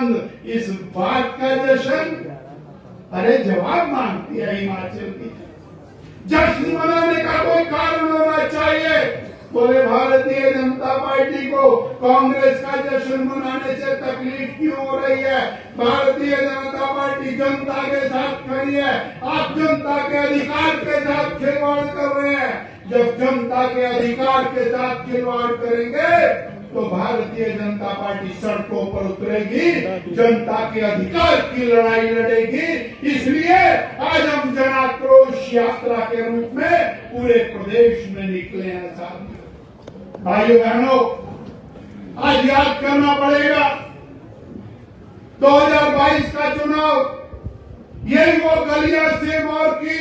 बंद, इस बात का जश्न। अरे जवाब मांगती है हिमाचल की। जश्न मनाने का कोई कारण होना चाहिए। बोले भारतीय जनता पार्टी को कांग्रेस का जश्न मनाने से तकलीफ क्यों हो रही है? भारतीय जनता पार्टी जनता के साथ खड़ी है, आप जनता के अधिकार के साथ खिलवाड़ कर रहे हैं। जब जनता के अधिकार के साथ खिलवाड़ करेंगे तो भारतीय जनता पार्टी सड़कों पर उतरेगी, जनता के अधिकार की लड़ाई लड़ेगी। इसलिए आज हम जन आक्रोश यात्रा के रूप में पूरे प्रदेश में निकले हैं। साथियों, भाइयों बहनों, आज याद करना पड़ेगा 2022 का चुनाव। यही वो गलियां सिम और की,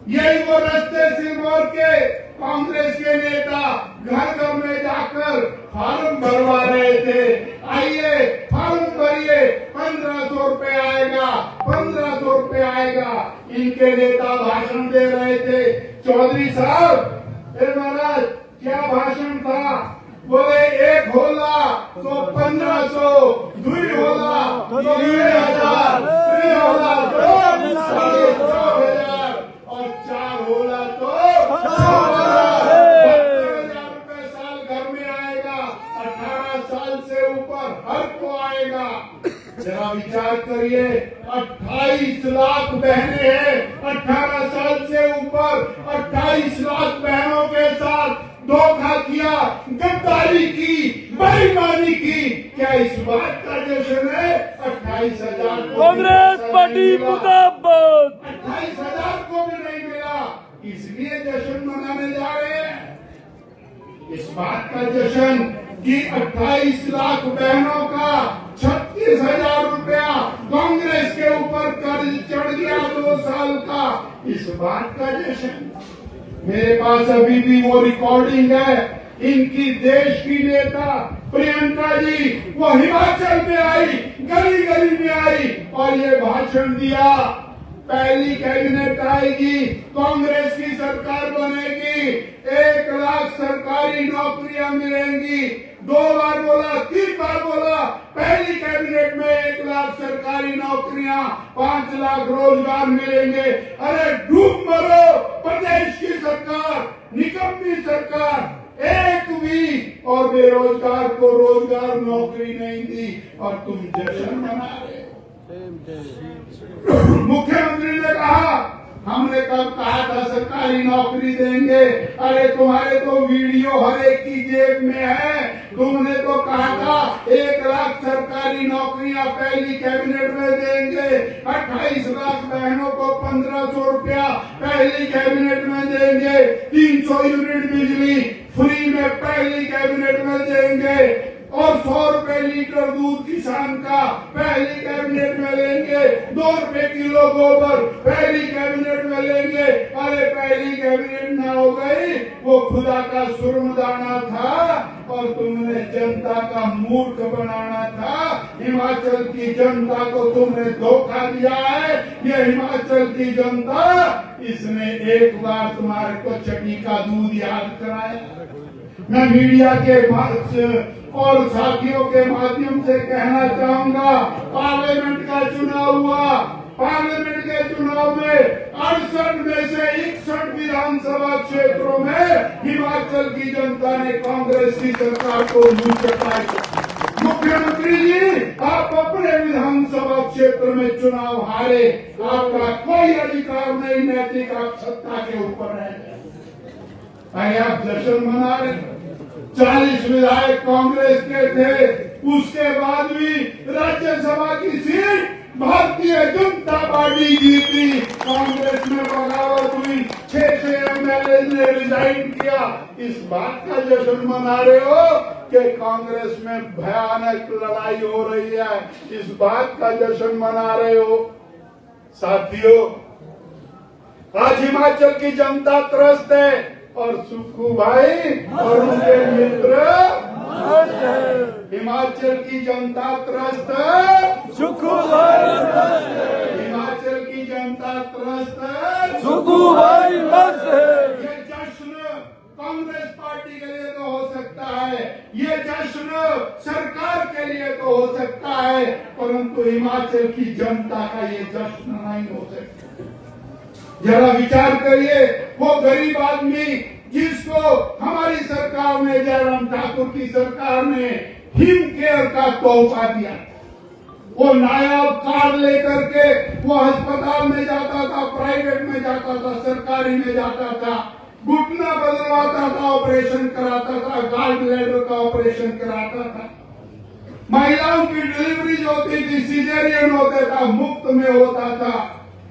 यही वो रास्ते सिम और के कांग्रेस के नेता घर घर में जाकर फार्म भरवा रहे थे। आइए फार्म भरिए, 1500 रुपए आएगा, 1500 रुपए आएगा। इनके नेता भाषण दे रहे थे। चौधरी साहब, महाराज क्या भाषण था? बोले एक होला तो 1500, 2 होला तो 2000, 3 होला तो 4000 और 4 होला तो 70,000 रुपए साल घर में आएगा। 18 साल से ऊपर हर को आएगा। जरा विचार करिए, 28 लाख बहनें हैं 18 साल से ऊपर। 28 लाख बहनों के साथ धोखा किया, गद्दारी की, बेईमानी की। क्या इस बात का जश्न है? 28,000 कांग्रेस पार्टी मुर्दाबाद। 28,000 को भी नहीं मिला, इसलिए जश्न मनाने जा रहे हैं। इस बात का जश्न कि 28 लाख बहनों का 36,000 रुपया कांग्रेस के ऊपर कर्ज चढ़ गया 2 साल का, इस बात का जश्न। मेरे पास अभी भी वो रिकॉर्डिंग है। इनकी देश की नेता प्रियंका जी वो हिमाचल में आई, गली गली में आई और ये भाषण दिया, पहली कैबिनेट आएगी, कांग्रेस की सरकार बनेगी, 1 लाख सरकारी नौकरियां मिलेंगी। 2 बार बोला, 3 बार बोला। पहली कैबिनेट में 1 लाख सरकारी नौकरियां, 5 लाख रोजगार मिलेंगे। अरे डूब मरो प्रदेश की सरकार, निकम्मी सरकार, एक भी और बेरोजगार को रोजगार नौकरी नहीं दी और तुम जश्न मना रहे। मुख्यमंत्री ने कहा, हमने कब कहा था सरकारी नौकरी देंगे? अरे तुम्हारे तो वीडियो हर एक की जेब में है। तुमने तो कहा था 1 लाख सरकारी नौकरियां पहली कैबिनेट में देंगे, 28 लाख बहनों को 1500 रुपया पहली कैबिनेट में देंगे, 300 यूनिट बिजली फ्री में पहली कैबिनेट में देंगे और 100 रुपए लीटर दूध किसान का पहली कैबिनेट में लेंगे, 2 रुपए किलो गोबर पहली कैबिनेट में लेंगे। अरे पहली कैबिनेट ना हो गई, वो खुदा का सुरमदाना था और तुमने जनता का मूर्ख बनाना था। हिमाचल की जनता को तुमने धोखा दिया है। ये हिमाचल की जनता, इसने एक बार तुम्हारे को चटी का दूध याद कराया। मैं मीडिया के और साथियों के माध्यम से कहना चाहूंगा, पार्लियामेंट का चुनाव हुआ, पार्लियामेंट के चुनाव में 68 में से 61 विधानसभा क्षेत्रों में हिमाचल की जनता ने कांग्रेस की सरकार को मुंह चटाई। मुख्यमंत्री जी, आप अपने विधानसभा क्षेत्र में चुनाव हारे, आपका कोई अधिकार नहीं, नैतिक आप सत्ता के ऊपर है। आप जश्न मना रहे। 40 विधायक कांग्रेस के थे, उसके बाद भी राज्यसभा की सीट भारतीय जनता पार्टी जीती। कांग्रेस में बगावत हुई, 6 एमएलए ने रिजाइन किया। इस बात का जश्न मना रहे हो कि कांग्रेस में भयानक लड़ाई हो रही है, इस बात का जश्न मना रहे हो। साथियों, आज हिमाचल की जनता त्रस्त है और सुक्खू भाई और उनके मित्र, हिमाचल की जनता त्रस्त है, सुक्खू भाई हिमाचल की जनता त्रस्त है, सुक्खू भाई मस्त है। ये जश्न कांग्रेस पार्टी के लिए तो हो सकता है, ये जश्न सरकार के लिए तो हो सकता है, परंतु हिमाचल की जनता का ये जश्न नहीं हो सकता। जरा विचार करिए, वो गरीब आदमी जिसको हमारी सरकार ने, जयराम ठाकुर की सरकार ने हिम केयर का तोहफा दिया, वो नायाब कार्ड लेकर के वो अस्पताल में जाता था, प्राइवेट में जाता था, सरकारी में जाता था, घुटना बदलवाता था, ऑपरेशन कराता था, गार्ड ब्लैडर का ऑपरेशन कराता था। महिलाओं की डिलीवरी जो होती थी, सीजेरियन होता था, मुफ्त में होता था।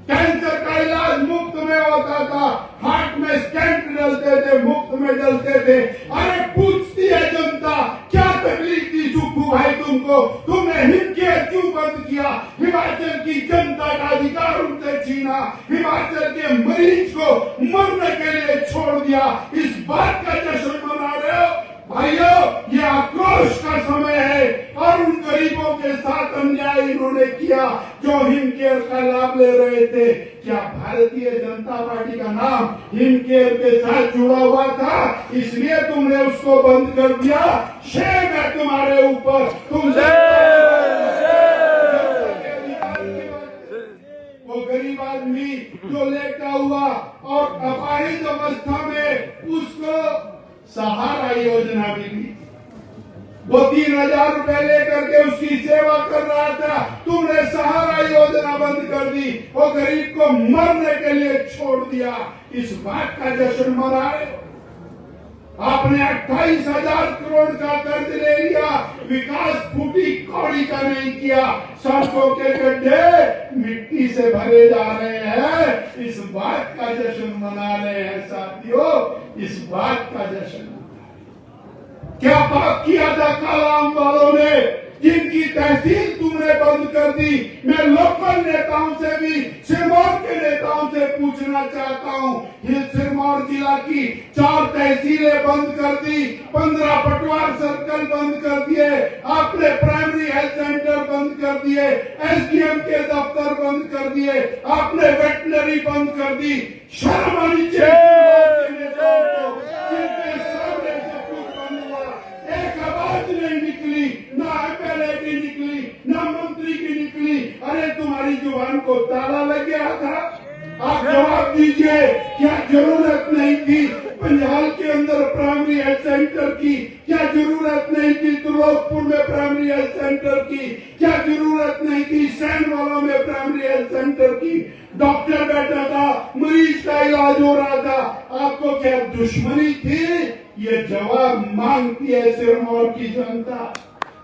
कैंसर का इलाज मुफ्त में होता था। हार्ट में स्टेंट डलते थे, मुफ्त में डलते थे। अरे पूछती है जनता, क्या तकलीफ थी सुखू भाई तुमको? तुमने हिमकेयर क्यों बंद किया? हिमाचल की जनता का अधिकार उनसे छीना, हिमाचल के मरीज को मरने के लिए छोड़ दिया। इस बात का जश्न मना रहे हो भाइयों? ये आक्रोश का समय है और उन गरीबों के साथ अन्याय इन्होंने किया जो हिमकेयर का लाभ ले रहे थे। क्या भारतीय जनता पार्टी का नाम हिमकेयर के साथ जुड़ा हुआ था, इसलिए तुमने उसको बंद कर दिया? शेम है तुम्हारे ऊपर। वो गरीब आदमी जो लेटा हुआ और अपाहिज अवस्था में, उसको सहारा योजना मिली, वो 3,000 रुपए लेकर के उसकी सेवा कर रहा था। तुमने सहारा योजना बंद कर दी, वो गरीब को मरने के लिए छोड़ दिया। इस बात का जश्न मना रहे हो? आपने 28,000 करोड़ का कर्ज ले लिया, विकास फूटी कौड़ी का नहीं किया, सड़कों के गड्ढे मिट्टी से भरे जा रहे हैं। इस बात का जश्न मना रहे हैं साथियों, इस बात का जश्न। क्या पाप किया था कालाम वालों ने, जिनकी तहसील तुमने बंद कर दी? मैं लोकल नेताओं से भी, सिरमौर के नेताओं से पूछना चाहता हूं, ये सिरमौर जिला की 4 तहसीलें बंद कर दी, 15 पटवार सर्कल बंद कर दिए, आपने प्राइमरी हेल्थ सेंटर बंद कर दिए, एसडीएम के दफ्तर बंद कर दिए, आपने वेटनरी बंद कर दी। शर्म आनी चाहिए। एक आवाज नहीं निकली, ना एमएलए की निकली, ना मंत्री की निकली। अरे तुम्हारी जुबान को ताला लग गया था? आप जवाब दीजिए, क्या जरूरत नहीं थी पंजाल के अंदर प्राइमरी हेल्थ सेंटर की? क्या जरूरत नहीं थी त्रिलोकपुर में प्राइमरी हेल्थ सेंटर की? क्या जरूरत नहीं थी सैनवाला में प्राइमरी हेल्थ सेंटर की? डॉक्टर बैठा था, मरीज का इलाज हो रहा था, आपको क्या दुश्मनी थी? ये जवाब मांगती है सिरमौर की जनता।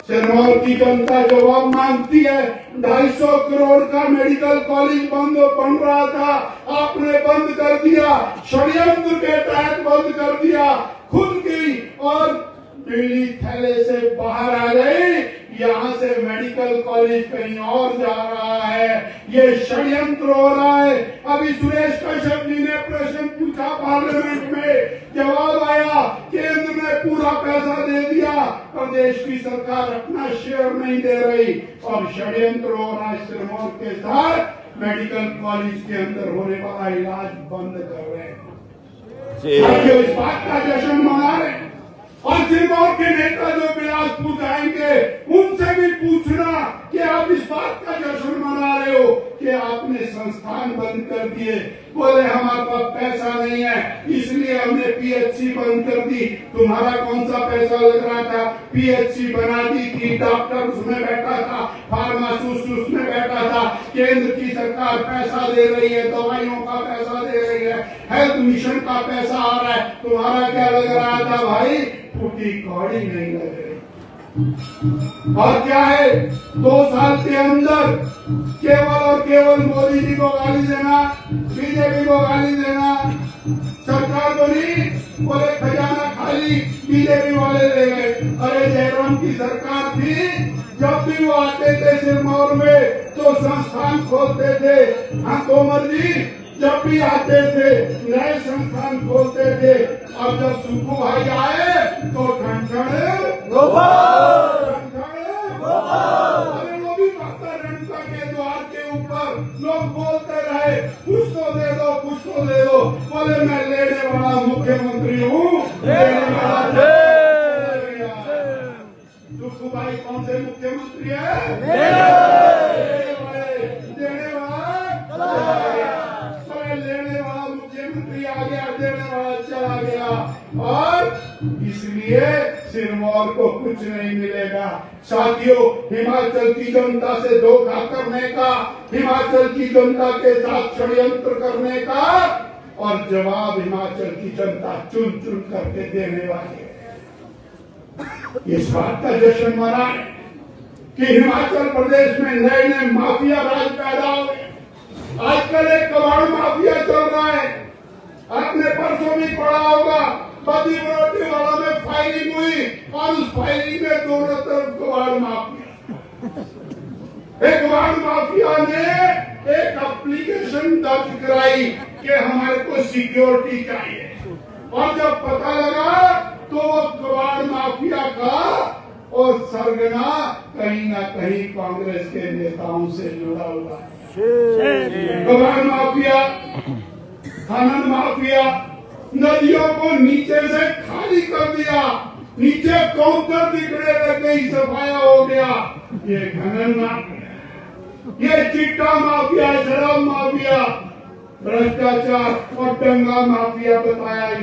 सिरमौर की जनता जवाब मांगती है। 250 करोड़ का मेडिकल कॉलेज बन रहा था, आपने बंद कर दिया, षड्यंत्र के तहत बंद कर दिया। खुद की और पीली थैले से बाहर आ गई, यहाँ से मेडिकल कॉलेज कहीं और जा रहा है। ये षड्यंत्र हो रहा है। अभी सुरेश कश्यप जी ने प्रश्न पूछा पार्लियामेंट में, जवाब आया केंद्र ने पूरा पैसा दे दिया, प्रदेश की सरकार अपना शेयर नहीं दे रही और षड्यंत्र हो रहा है। सिरमौर के साथ मेडिकल कॉलेज के अंदर होने वाला इलाज बंद कर रहे हैं। इस बात का जश्न मना रहे हैं। और सिरमौर के नेता जो बिलासपुर जाएंगे, उनसे भी पूछना कि आप इस बात का जश्न मना रहे हो कि आपने संस्थान बंद कर दिए। बोले हमारे पास पैसा नहीं है, इसलिए हमने पीएचसी बंद कर दी। तुम्हारा कौन सा पैसा लग रहा था? पीएचसी बना दी थी, डॉक्टर उसमें बैठा था, फार्मासिस्ट उसमें बैठा था। केंद्र की सरकार पैसा दे रही है, दवाइयों का पैसा दे रही है, हेल्थ मिशन का पैसा आ रहा है। तुम्हारा क्या लग रहा था भाई? फूटी कौड़ी नहीं लग रही। और क्या है, 2 साल के अंदर केवल और केवल मोदी जी को गाली देना, बीजेपी को गाली देना। सरकार बनी, बोले खजाना खाली, बीजेपी वाले ले गए। अरे जयराम की सरकार थी, जब भी वो आते थे सिरमौर में तो संस्थान खोलते थे। हाँ तोमर जी, जब भी आते थे नए संस्थान खोलते थे। और जब सुखू भाई आए तो अरे वो भी माता रेणुका के द्वार के ऊपर लोग बोलते रहे, कुछ तो दे दो, कुछ तो दे दो। बोले मैं लेने वाला मुख्यमंत्री हूँ, लेने वाला कुछ नहीं मिलेगा। साथियों, हिमाचल की जनता से धोखा करने का, हिमाचल की जनता के साथ षड्यंत्र करने का और जवाब हिमाचल की जनता चुन चुन करके देने वाली है। इस बात का जश्न मनाएं कि हिमाचल प्रदेश में नए नए माफिया राज पैदा हो गए। आजकल एक कबाड़ माफिया चल रहा है। आपने परसों भी पढ़ा होगा, बदी बरोटी वाला में फायरिंग हुई और उस फायरिंग में दोनों तरफ कबाड़ माफिया। एक कबाड़ माफिया ने एक एप्लीकेशन दर्ज कराई कि हमारे को सिक्योरिटी चाहिए, और जब पता लगा तो वो कबाड़ माफिया का और सरगना कहीं ना कहीं कांग्रेस के नेताओं से जुड़ा हुआ है। कबाड़ माफिया, खनन माफिया, नदियों को नीचे से खाली कर दिया, नीचे काउंटर बिगड़े लग गई, सफाया हो गया। ये खनन माफिया, ये चिट्टा माफिया, शराब माफिया, भ्रष्टाचार और दंगा माफिया बताया।